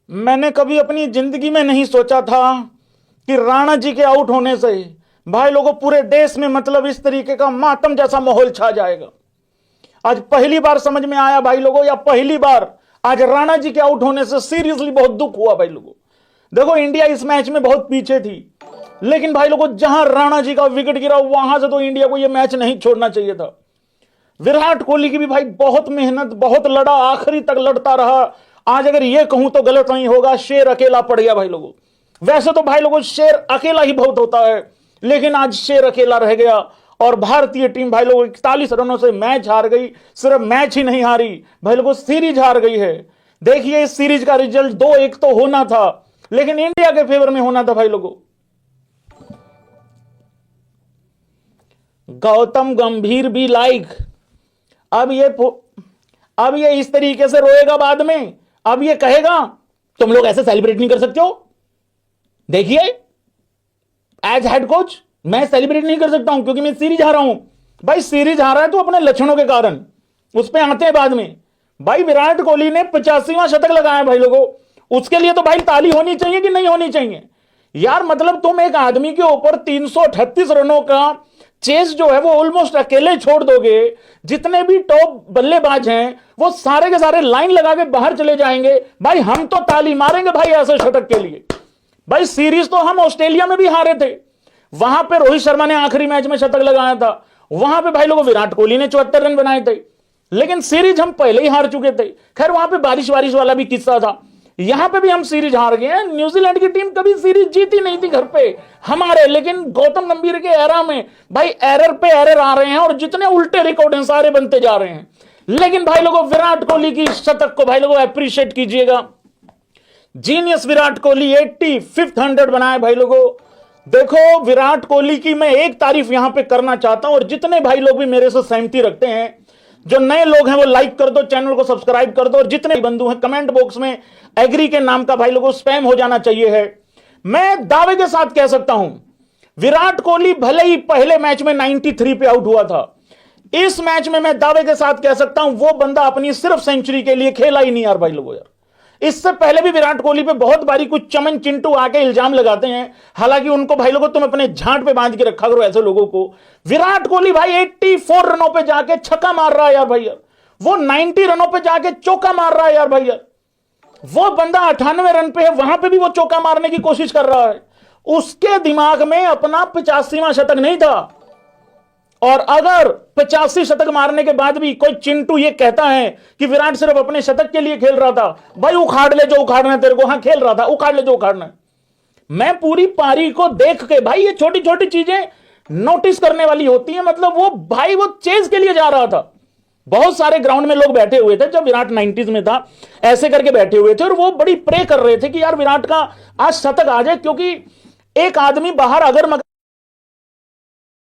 मैंने कभी अपनी जिंदगी में नहीं सोचा था कि राणा जी के आउट होने से भाई लोगों पूरे देश में मतलब इस तरीके का मातम जैसा माहौल छा जाएगा। आज पहली बार समझ में आया भाई लोगों, या पहली बार आज राणा जी के आउट होने से सीरियसली बहुत दुख हुआ भाई लोगों। देखो इंडिया इस मैच में बहुत पीछे थी, लेकिन भाई लोगों जहां राणा जी का विकेट गिरा वहां से तो इंडिया को यह मैच नहीं छोड़ना चाहिए था। विराट कोहली की भी भाई बहुत मेहनत, बहुत लड़ा, आखिरी तक लड़ता रहा। आज अगर यह कहूं तो गलत नहीं होगा, शेर अकेला पड़ गया भाई लोगों। वैसे तो भाई लोगों शेर अकेला ही बहुत होता है, लेकिन आज शेर अकेला रह गया और भारतीय टीम भाई लोगों 41 रनों से मैच हार गई। सिर्फ मैच ही नहीं हारी भाई लोगों, सीरीज हार गई है। देखिए इस सीरीज का रिजल्ट 2-1 तो होना था, लेकिन इंडिया के फेवर में होना था भाई लोगों। गौतम गंभीर भी लाइक, अब ये इस तरीके से रोएगा बाद में। अब ये कहेगा तुम लोग ऐसे सेलिब्रेट नहीं कर सकते हो। देखिए एज हेड कोच मैं सेलिब्रेट नहीं कर सकता हूं क्योंकि मैं सीरीज हारा हूं। भाई सीरीज हारा है तो अपने लक्षणों के कारण, उस पर आते हैं बाद में। भाई विराट कोहली ने 85वां शतक लगाया भाई लोगों, उसके लिए तो भाई ताली होनी चाहिए कि नहीं होनी चाहिए यार। मतलब तुम एक आदमी के ऊपर 338 रनों का चेस जो है वो ऑलमोस्ट अकेले छोड़ दोगे। जितने भी टॉप बल्लेबाज हैं वो सारे के सारे लाइन लगा के बाहर चले जाएंगे। भाई हम तो ताली मारेंगे भाई ऐसे शतक के लिए। भाई सीरीज तो हम ऑस्ट्रेलिया में भी हारे थे, वहां पे रोहित शर्मा ने आखिरी मैच में शतक लगाया था, वहां पे भाई लोगों विराट कोहली ने 74 रन बनाए थे, लेकिन सीरीज हम पहले ही हार चुके थे। खैर वहां पे बारिश वारिश वाला भी किस्सा था, यहां पे भी हम सीरीज हार गए हैं। न्यूजीलैंड की टीम कभी सीरीज जीती नहीं थी घर पे हमारे, लेकिन गौतम गंभीर के एरा में भाई एरर पे एरर आ रहे हैं और जितने उल्टे रिकॉर्ड हैं सारे बनते जा रहे हैं। लेकिन भाई लोगों विराट कोहली की शतक को भाई लोगों अप्रिशिएट कीजिएगा। जीनियस विराट कोहली 85th 100 बनाए भाई लोगों। देखो विराट कोहली की मैं एक तारीफ यहां पे करना चाहता हूं, और जितने भाई लोग भी मेरे से सहमति रखते हैं, जो नए लोग हैं वो लाइक कर दो, चैनल को सब्सक्राइब कर दो, और जितने बंधु हैं कमेंट बॉक्स में एग्री के नाम का भाई लोगों स्पैम हो जाना चाहिए है। मैं दावे के साथ कह सकता हूं विराट कोहली भले ही पहले मैच में 93 पे आउट हुआ था, इस मैच में मैं दावे के साथ कह सकता हूं वो बंदा अपनी सिर्फ सेंचुरी के लिए खेला ही नहीं यार भाई लोगों। यार इससे पहले भी विराट कोहली पे बहुत बारी कुछ चमन चिंटू आके इल्जाम लगाते हैं, हालांकि उनको भाई लोगों तुम अपने झांट पे बांध के रखा करो ऐसे लोगों को। विराट कोहली भाई 84 रनों पे जाके छक्का मार रहा है यार भैया, वो 90 रनों पे जाके चौका मार रहा है यार भैया। वो बंदा 98 रन पे है, वहां पे भी वो चौका मारने की कोशिश कर रहा है। उसके दिमाग में अपना 85वां शतक नहीं था, और अगर 85 शतक मारने के बाद भी कोई चिंटू ये कहता है कि विराट सिर्फ अपने शतक के लिए खेल रहा था, भाई उखाड़ ले जो उखाड़ना है तेरे को। हाँ खेल रहा था, उखाड़ ले जो उखाड़ना है। मैं पूरी पारी को देख के भाई ये छोटी छोटी चीजें नोटिस करने वाली होती है। मतलब वो भाई वो चेज के लिए जा रहा था। बहुत सारे ग्राउंड में लोग बैठे हुए थे जब विराट 90s में था, ऐसे करके बैठे हुए थे और वो बड़ी प्रे कर रहे थे कि यार विराट का आज शतक आ जाए, क्योंकि एक आदमी बाहर अगर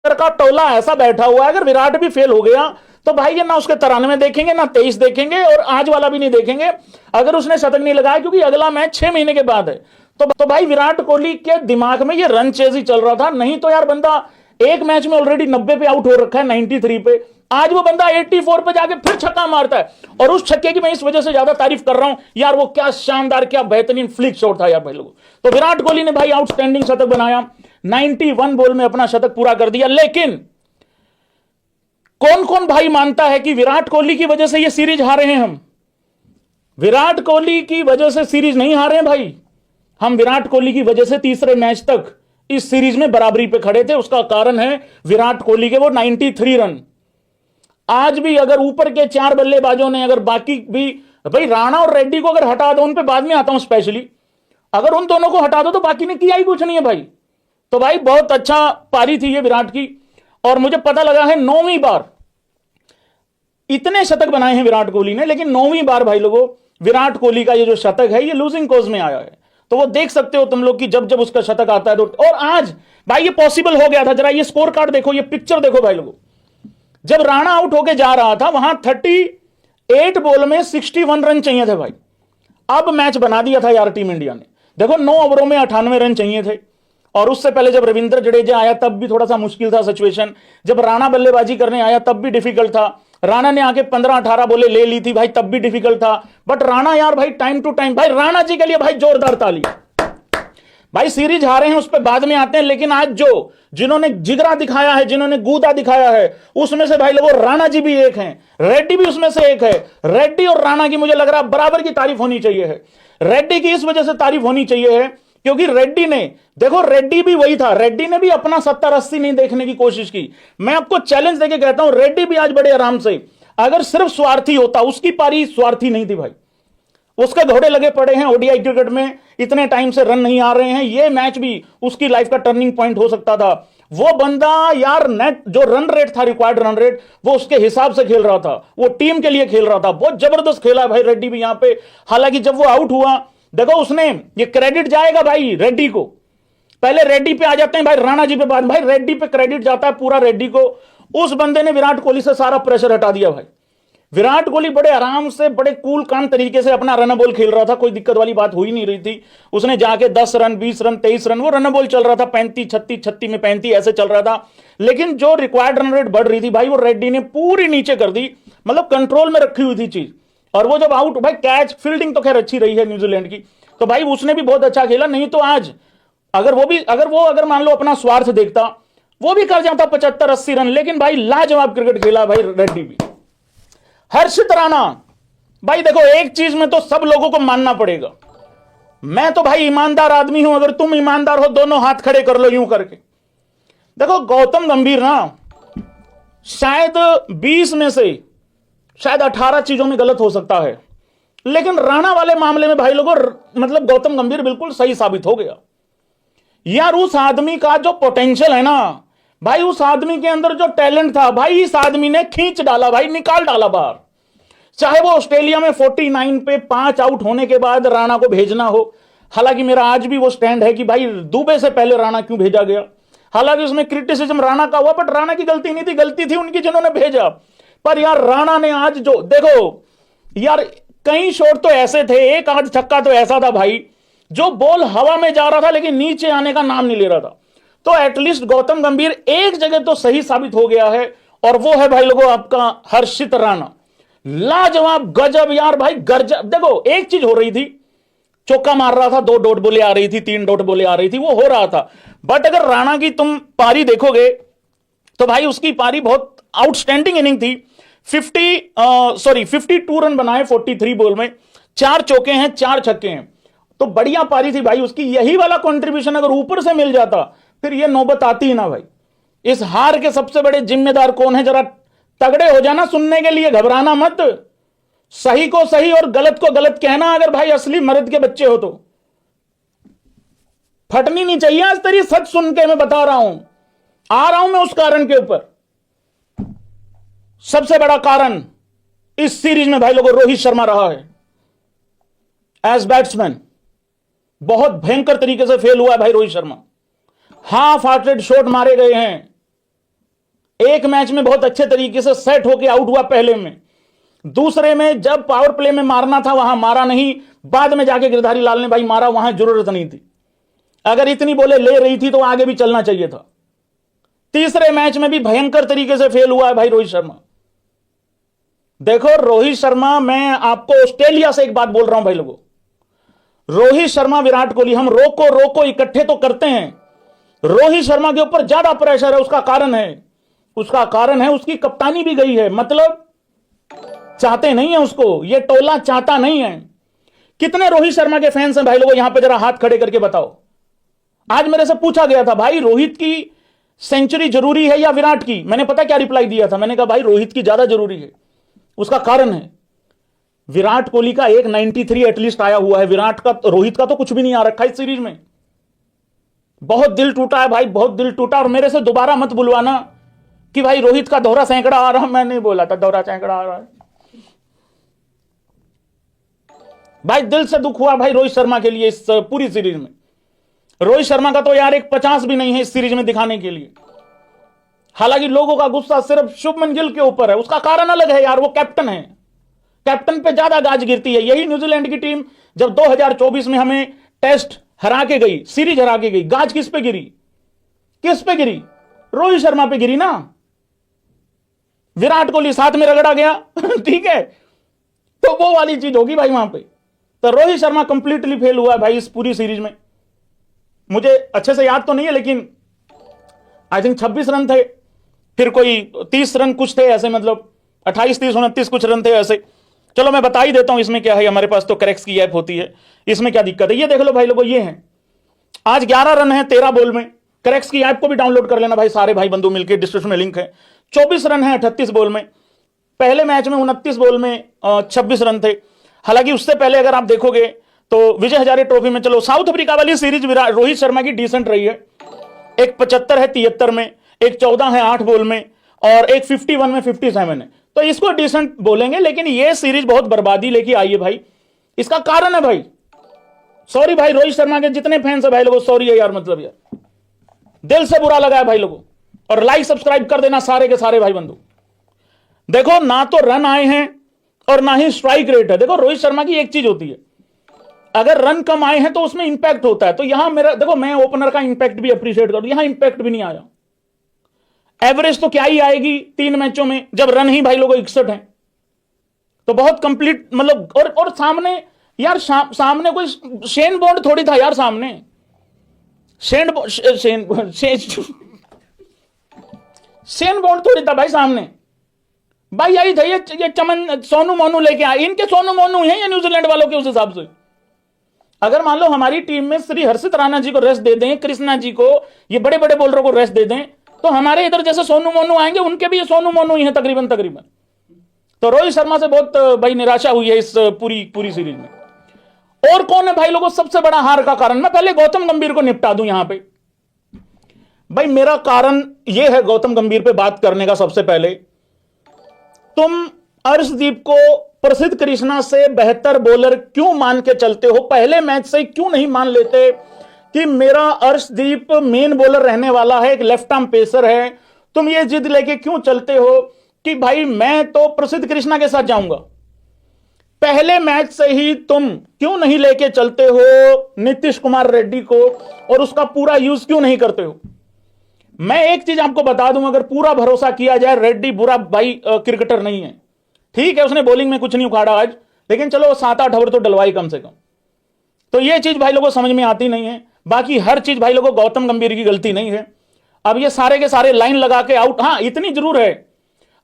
का टोला ऐसा बैठा हुआ है, अगर विराट भी फेल हो गया तो भाई ये ना उसके 93 देखेंगे ना 23 देखेंगे, और आज वाला भी नहीं देखेंगे अगर उसने शतक नहीं लगाया, क्योंकि अगला मैच 6 महीने के बाद है। तो भाई विराट कोहली के दिमाग में ये रन चेज ही चल रहा था। नहीं तो यार बंदा एक मैच में ऑलरेडी 90 पे आउट हो रखा है, 93 पे, आज वो बंदा 84 पे जाके फिर छक्का मारता है। और उस छक्के की मैं इस वजह से ज्यादा तारीफ कर रहा हूं यार, वो क्या शानदार क्या बेहतरीन फ्लिक शॉट था यार भाई लोगों। तो विराट कोहली ने भाई आउटस्टैंडिंग शतक बनाया, 91 बॉल में अपना शतक पूरा कर दिया। लेकिन कौन कौन भाई मानता है कि विराट कोहली की वजह से ये सीरीज हारे हैं? हम विराट कोहली की वजह से सीरीज नहीं हारे हैं भाई, हम विराट कोहली की वजह से तीसरे मैच तक इस सीरीज में बराबरी पे खड़े थे। उसका कारण है विराट कोहली के वो 93 रन। आज भी अगर ऊपर के 4 बल्लेबाजों ने, अगर बाकी भी, भाई राणा और रेड्डी को अगर हटा दो, उन पे बाद में आता हूं स्पेशली, अगर उन दोनों को हटा दो तो बाकी ने किया ही कुछ नहीं है भाई। तो भाई बहुत अच्छा पारी थी ये विराट की, और मुझे पता लगा है 9वीं बार इतने शतक बनाए हैं विराट कोहली ने, लेकिन 9वीं बार भाई लोगों विराट कोहली का ये जो शतक है ये लूजिंग कोज में आया है। तो वो देख सकते हो तुम लोग कि जब जब उसका शतक आता है तो, और आज भाई ये पॉसिबल हो गया था। जरा ये स्कोर कार्ड देखो, ये पिक्चर देखो भाई लोगों, जब राणा आउट होके जा रहा था वहां 38 बॉल में 61 रन चाहिए थे भाई। अब मैच बना दिया था यार टीम इंडिया ने। देखो 9 ओवरों में 98 रन चाहिए थे, और उससे पहले जब रविंद्र जडेजा आया तब भी थोड़ा सा मुश्किल था सिचुएशन, जब राणा बल्लेबाजी करने आया तब भी डिफिकल्ट था। राणा ने आके 15-18 बोले ले ली थी भाई, तब भी डिफिकल्ट था, बट राणा यार भाई टाइम टू टाइम, भाई राणा जी के लिए भाई जोरदार ताली। भाई सीरीज हारे हैं उस पर बाद में आते हैं, लेकिन आज जो जिन्होंने जिगरा दिखाया है, जिन्होंने गूदा दिखाया है, उसमें से भाई लोगों राणा जी भी एक हैं, रेड्डी भी उसमें से एक है। रेड्डी और राणा की मुझे लग रहा है बराबर की तारीफ होनी चाहिए है। रेड्डी की इस वजह से तारीफ होनी चाहिए है क्योंकि रेड्डी ने, देखो रेड्डी भी वही था, रेड्डी ने भी अपना 70-80 नहीं देखने की कोशिश की। मैं आपको चैलेंज देके कहता हूं, रेड्डी भी आज बड़े आराम से, अगर सिर्फ स्वार्थी होता, उसकी पारी स्वार्थी नहीं थी भाई, उसके घोड़े लगे पड़े हैं ओडीआई क्रिकेट में, इतने टाइम से रन नहीं आ रहे हैं, ये मैच भी उसकी लाइफ का टर्निंग पॉइंट हो सकता था। वो बंदा यार नेट जो रन रेट था, रिक्वायर्ड रन रेट, वो उसके हिसाब से खेल रहा था, वो टीम के लिए खेल रहा था, बहुत जबरदस्त खेला भाई रेड्डी भी यहां पे। हालांकि जब वो आउट हुआ, देखो उसने, ये क्रेडिट जाएगा भाई रेड्डी को, पहले रेड्डी पे आ जाते हैं भाई, राणा जी पे बाद, भाई रेड्डी पे क्रेडिट जाता है पूरा रेड्डी को। उस बंदे ने विराट कोहली से सारा प्रेशर हटा दिया भाई। विराट कोहली बड़े आराम से, बड़े कूल काम तरीके से अपना रन बॉल खेल रहा था, कोई दिक्कत वाली बात हो ही नहीं रही थी। उसने जाके 10 रन, 20 रन, 23 रन, वो रन बॉल चल रहा था, 35, 36, 36 में 35 ऐसे चल रहा था। लेकिन जो रिक्वायर्ड रन रेट बढ़ रही थी भाई, वो रेड्डी ने पूरी नीचे कर दी, मतलब कंट्रोल में रखी हुई थी चीज। और वो जब आउट, भाई कैच, फील्डिंग तो खैर अच्छी रही है न्यूजीलैंड की, तो भाई उसने भी बहुत अच्छा खेला। नहीं तो आज अगर वो मान लो अपना स्वार्थ देखता, वो भी कर जाता 75-80 रन। लेकिन भाई लाजवाब क्रिकेट खेला भाई रेड्डी भी। हर्षित राणा, भाई देखो एक चीज में तो सब लोगों को मानना पड़ेगा, मैं तो भाई ईमानदार आदमी हूं, अगर तुम ईमानदार हो दोनों हाथ खड़े कर लो यूं करके। देखो गौतम गंभीर ना शायद 20 में से शायद 18 चीजों में गलत हो सकता है, लेकिन राणा वाले मामले में भाई लोगों, मतलब गौतम गंभीर बिल्कुल सही साबित हो गया यार। उस आदमी का जो पोटेंशियल है ना भाई, उस आदमी के अंदर जो टैलेंट था भाई, इस आदमी ने खींच डाला भाई, निकाल डाला बाहर। चाहे वो ऑस्ट्रेलिया में 49 पे 5 आउट होने के बाद राणा को भेजना हो, हालांकि मेरा आज भी वो स्टैंड है कि भाई दुबे से पहले राणा क्यों भेजा गया। हालांकि उसमें क्रिटिसिज्म राणा का हुआ, बट राणा की गलती नहीं थी, गलती थी उनकी जिन्होंने भेजा। पर यार राणा ने आज जो, देखो यार कई शॉट तो ऐसे थे, एक आध छक्का तो ऐसा था भाई, जो बॉल हवा में जा रहा था लेकिन नीचे आने का नाम नहीं ले रहा था। तो एटलीस्ट गौतम गंभीर एक जगह तो सही साबित हो गया है, और वो है भाई लोगों आपका हर्षित राणा। लाजवाब, गजब यार भाई, गजब। देखो एक चीज हो रही थी, चौका मार रहा था, 2 डॉट बॉलें आ रही थी, 3 डॉट बॉलें आ रही थी, वो हो रहा था। बट अगर राणा की तुम पारी देखोगे तो भाई उसकी पारी बहुत आउटस्टैंडिंग इनिंग थी। 52 रन बनाए 43 बॉल में, 4 चौके हैं, 4 छक्के हैं, तो बढ़िया पारी थी भाई उसकी। यही वाला कंट्रीब्यूशन अगर ऊपर से मिल जाता फिर ये नौबत आती ही ना भाई। इस हार के सबसे बड़े जिम्मेदार कौन है, जरा तगड़े हो जाना सुनने के लिए, घबराना मत, सही को सही और गलत को गलत कहना। अगर भाई असली मर्द के बच्चे हो तो फटनी नहीं चाहिए आज तेरी, सच सुन के मैं बता रहा हूं, आ रहा हूं मैं उस कारण के ऊपर। सबसे बड़ा कारण इस सीरीज में भाई लोगों रोहित शर्मा रहा है एज बैट्समैन। बहुत भयंकर तरीके से फेल हुआ है भाई Rohit Sharma. Half hearted shot मारे गए हैं, एक मैच में बहुत अच्छे तरीके से सेट होकर आउट हुआ पहले में, दूसरे में जब पावर प्ले में मारना था वहां मारा नहीं, बाद में जाके गिरधारी लाल ने भाई मारा, वहां जरूरत नहीं थी, अगर इतनी बॉलें ले रही थी तो आगे भी चलना चाहिए था। तीसरे मैच में भी भयंकर तरीके से फेल हुआ है भाई रोहित शर्मा। देखो रोहित शर्मा, मैं आपको ऑस्ट्रेलिया से एक बात बोल रहा हूं भाई लोगों, रोहित शर्मा विराट कोहली, हम रोको इकट्ठे तो करते हैं, रोहित शर्मा के ऊपर ज्यादा प्रेशर है। उसका कारण है उसकी कप्तानी भी गई है, मतलब चाहते नहीं है उसको, ये टोला चाहता नहीं है। कितने रोहित शर्मा के फैंस हैं भाई लोगों, यहां पे जरा हाथ खड़े करके बताओ। आज मेरे से पूछा गया था भाई रोहित की सेंचुरी जरूरी है या विराट की, मैंने पता क्या रिप्लाई दिया था, मैंने कहा भाई रोहित की ज्यादा जरूरी है। उसका कारण है विराट कोहली का एक 93 एटलीस्ट आया हुआ है, विराट का, रोहित का तो कुछ भी नहीं आ रखा इस सीरीज में। बहुत दिल टूटा है भाई, बहुत दिल टूटा। और मेरे से दोबारा मत बुलवाना कि भाई रोहित का दोहरा सैकड़ा आ रहा, मैं नहीं बोला था दोहरा सैकड़ा आ रहा है भाई। दिल से दुख हुआ भाई रोहित शर्मा के लिए इस पूरी सीरीज में। रोहित शर्मा का तो यार एक 50 भी नहीं है इस सीरीज में दिखाने के लिए। हालांकि लोगों का गुस्सा सिर्फ शुभमन गिल के ऊपर है, उसका कारण अलग है यार, वो कैप्टन है, कैप्टन पे ज्यादा गाज गिरती है। यही न्यूजीलैंड की टीम जब 2024 में हमें टेस्ट हरा के गई, सीरीज हरा के गई, गाज किस पे गिरी? रोहित शर्मा पे गिरी ना। विराट कोहली साथ में रगड़ा गया ठीक है, तो वो वाली चीज होगी भाई वहां पे। तो रोहित शर्मा कंप्लीटली फेल हुआ है भाई इस पूरी सीरीज में। मुझे अच्छे से याद तो नहीं है लेकिन आई थिंक 26 रन थे, फिर कोई 30 रन कुछ थे ऐसे, मतलब 28 30 29 कुछ रन थे ऐसे। चलो मैं बता ही देता हूं इसमें क्या है, हमारे पास तो करेक्स की ऐप होती है, इसमें क्या दिक्कत है। ये देख लो भाई लोगों, ये है आज 11 रन है 13 बॉल में। करेक्स की ऐप को भी डाउनलोड कर लेना भाई, सारे भाई बंधु मिलकर, डिस्क्रिप्शन में लिंक है। 24 रन है 38 बॉल में। पहले मैच में 29 बॉल में 26 रन थे। हालांकि उससे पहले अगर आप देखोगे तो विजय हजारे ट्रॉफी में, चलो साउथ अफ्रीका वाली सीरीज रोहित शर्मा की डिसेंट रही है। एक 75 है 73 में, एक 14 है 8 बॉल में, और एक 51 में 57 है, तो इसको डिसेंट बोलेंगे। लेकिन ये सीरीज बहुत बर्बादी लेके आई है भाई, इसका कारण है भाई, सॉरी भाई रोहित शर्मा के जितने फैंस है भाई लोगों, सॉरी है यार, मतलब यार दिल से बुरा लगा है भाई लोगों। और लाइक सब्सक्राइब कर देना सारे के सारे भाई बंधु। देखो ना तो रन आए हैं और ना ही स्ट्राइक रेट है। देखो रोहित शर्मा की एक चीज होती है, अगर रन कम आए हैं तो उसमें इंपैक्ट होता है। तो यहां मेरा देखो, मैं ओपनर का इंपैक्ट भी अप्रिशिएट करूं, यहां इंपैक्ट भी नहीं आया। एवरेज तो क्या ही आएगी 3 मैचों में, जब रन ही भाई लोगों 61 है, तो बहुत कंप्लीट मतलब। और सामने यार सामने कोई शेन बॉन्ड थोड़ी था यार, सामने शेन बॉन्ड थोड़ी था भाई सामने। भाई यही था ये चमन सोनू मोनू लेके आए, इनके सोनू मोनू हैं या न्यूजीलैंड वालों के उस हिसाब से। अगर मान लो हमारी टीम में श्री हर्षित राणा जी को रेस्ट दे दें, कृष्णा जी को, ये बड़े बड़े बॉलरों को रेस्ट दे दें, तो हमारे इधर जैसे सोनू मोनू आएंगे, उनके भी ये सोनू मोनू ही है तकरीबन तकरीबन। तो रोहित शर्मा से बहुत भाई निराशा हुई है इस पूरी सीरीज में। और कौन है भाई लोगों सबसे बड़ा हार का कारण? मैं पहले गौतम गंभीर को निपटा दूं यहां पे। भाई मेरा कारण यह है गौतम गंभीर पे बात करने का, सबसे पहले तुम अर्शदीप को प्रसिद्ध कृष्णा से बेहतर बॉलर क्यों मान के चलते हो? पहले मैच से क्यों नहीं मान लेते कि मेरा अर्शदीप मेन बॉलर रहने वाला है, एक लेफ्ट आर्म पेसर है? तुम ये जिद लेके क्यों चलते हो कि भाई मैं तो प्रसिद्ध कृष्णा के साथ जाऊंगा? पहले मैच से ही तुम क्यों नहीं लेके चलते हो नीतीश कुमार रेड्डी को, और उसका पूरा यूज क्यों नहीं करते हो? मैं एक चीज आपको बता दूं, अगर पूरा भरोसा किया जाए, रेड्डी बुरा भाई क्रिकेटर नहीं है, ठीक है उसने बॉलिंग में कुछ नहीं उखाड़ा आज, लेकिन चलो 7-8 ओवर तो डलवाई कम से कम। तो ये चीज भाई लोगों समझ में आती नहीं है। बाकी हर चीज भाई लोगों गौतम गंभीर की गलती नहीं है। अब ये सारे के सारे लाइन लगा के आउट, हाँ इतनी जरूर है,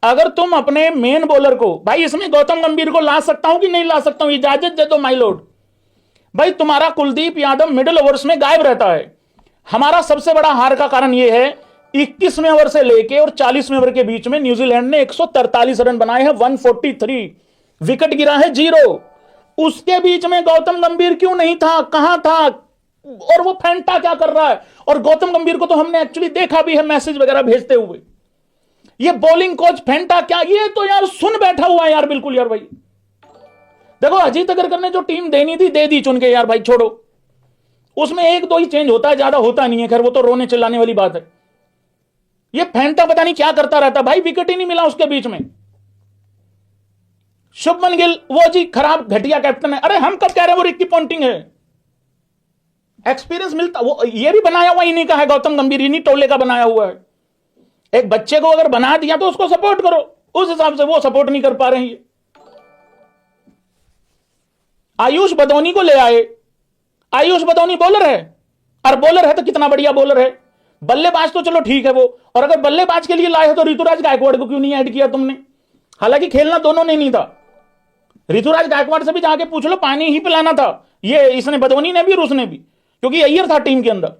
अगर तुम अपने मेन बॉलर को, भाई इसमें गौतम गंभीर को ला सकता हूं कि नहीं ला सकता हूं, इजाजत दे दो माय लॉर्ड। भाई तुम्हारा कुलदीप यादव मिडिल ओवर्स में गायब रहता है। हमारा सबसे बड़ा हार का कारण यह है 21वें ओवर से लेके और 40वें ओवर के बीच में न्यूजीलैंड ने 143 रन बनाए हैं, 143 विकेट गिरा है 0। उसके बीच में गौतम गंभीर क्यों नहीं था, कहां था, और वो फेंटा क्या कर रहा है? और गौतम गंभीर को तो हमने एक्चुअली देखा भी है मैसेज वगैरह भेजते हुए। ये बॉलिंग कोच फेंटा क्या, ये तो यार सुन बैठा हुआ है यार, बिल्कुल यार। भाई देखो अजीत अगरकर ने जो टीम देनी थी दे दी चुन के यार, भाई छोड़ो, उसमें 1-2 ही चेंज होता है, ज्यादा होता नहीं है, खैर वो तो रोने चिल्लाने वाली बात है। ये फेंटा पता नहीं क्या करता रहता भाई, विकेट ही नहीं मिला उसके बीच में। शुभमन गिल वो जी खराब घटिया कैप्टन है। अरे हम कब कह रहे हैं वो रिक्की पॉन्टिंग है, एक्सपीरियंस मिलता, वो ये भी बनाया हुआ इन्हीं का है, गौतम गंभीर इन्हीं टोले का बनाया हुआ है। एक बच्चे को अगर बना दिया तो उसको सपोर्ट करो, उस हिसाब से वो सपोर्ट नहीं कर पा रहे हैं। आयुष बदौनी को ले आए, आयुष बदौनी बॉलर है, और बॉलर है तो कितना बढ़िया बॉलर है। बल्लेबाज तो चलो ठीक है वो, और अगर बल्लेबाज के लिए लाए हो तो ऋतुराज गायकवाड़ को क्यों नहीं ऐड किया तुमने? हालांकि खेलना दोनों ने नहीं था, ऋतुराज गायकवाड़ से भी जाके पूछ लो, पानी ही पिलाना था ये इसने, बदौनी ने भी और उसने भी, क्योंकि अय्यर था टीम के अंदर।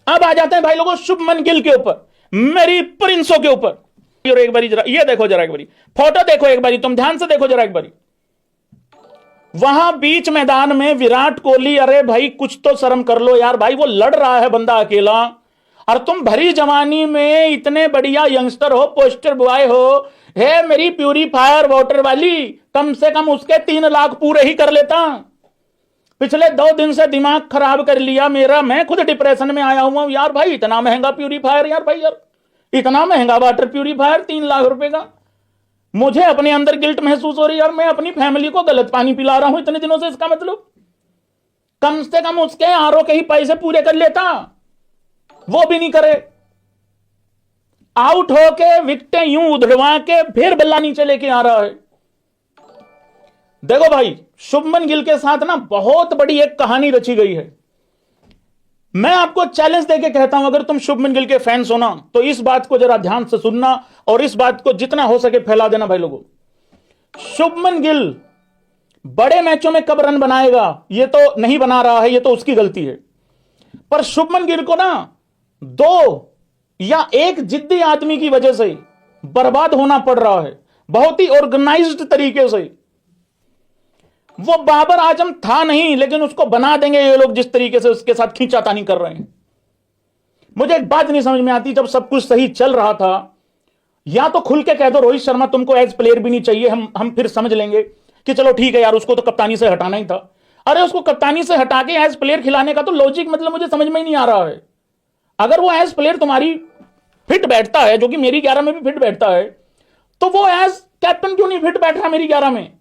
अब आ जाते हैं भाई लोगों शुभमन गिल के ऊपर, मेरी प्रिंसों के ऊपर। और एक बारी जरा ये देखो, जरा एक बारी फोटो देखो, एक बारी तुम ध्यान से देखो जरा एक बारी, वहां बीच मैदान में विराट कोहली, अरे भाई कुछ तो शर्म कर लो यार, भाई वो लड़ रहा है बंदा अकेला, और तुम भरी जवानी में इतने बढ़िया यंगस्टर हो, पोस्टर बॉय हो, है मेरी प्यूरीफायर वाटर वाली, कम से कम उसके 3 लाख पूरे ही कर लेता। पिछले 2 दिन से दिमाग खराब कर लिया मेरा, मैं खुद डिप्रेशन में आया हुआ हूं यार। भाई इतना महंगा प्यूरीफायर यार, भाई यार इतना महंगा वाटर प्यूरीफायर 3 लाख रुपए का, मुझे अपने अंदर गिल्ट महसूस हो रही है यार, मैं अपनी फैमिली को गलत पानी पिला रहा हूं इतने दिनों से। इसका मतलब कम से कम उसके आरओ के ही पैसे पूरे कर लेता, वो भी नहीं करे। आउट होके विकेटें यूं उधड़वा के फिर बल्ला नीचे लेके आ रहा है। देखो भाई, शुभमन गिल के साथ ना बहुत बड़ी एक कहानी रची गई है। मैं आपको चैलेंज देके कहता हूं, अगर तुम शुभमन गिल के फैंस हो ना, तो इस बात को जरा ध्यान से सुनना और इस बात को जितना हो सके फैला देना भाई लोगों। शुभमन गिल बड़े मैचों में कब रन बनाएगा ये तो नहीं बना रहा है, ये तो उसकी गलती है। पर शुभमन गिल को ना दो या एक जिद्दी आदमी की वजह से बर्बाद होना पड़ रहा है, बहुत ही ऑर्गेनाइज्ड तरीके से। वो बाबर आजम था नहीं, लेकिन उसको बना देंगे ये लोग जिस तरीके से उसके साथ खींचातानी कर रहे हैं। मुझे एक बात नहीं समझ में आती, जब सब कुछ सही चल रहा था, या तो खुल के कह दो रोहित शर्मा तुमको एज प्लेयर भी नहीं चाहिए, हम फिर समझ लेंगे कि चलो ठीक है यार, उसको तो कप्तानी से हटाना ही था। अरे उसको कप्तानी से हटा के एज प्लेयर खिलाने का तो लॉजिक मतलब मुझे समझ में ही नहीं आ रहा है। अगर वो एज प्लेयर तुम्हारी फिट बैठता है, जो कि मेरी 11 में भी फिट बैठता है, तो वो एज कैप्टन क्यों नहीं फिट बैठ रहा मेरी 11 में?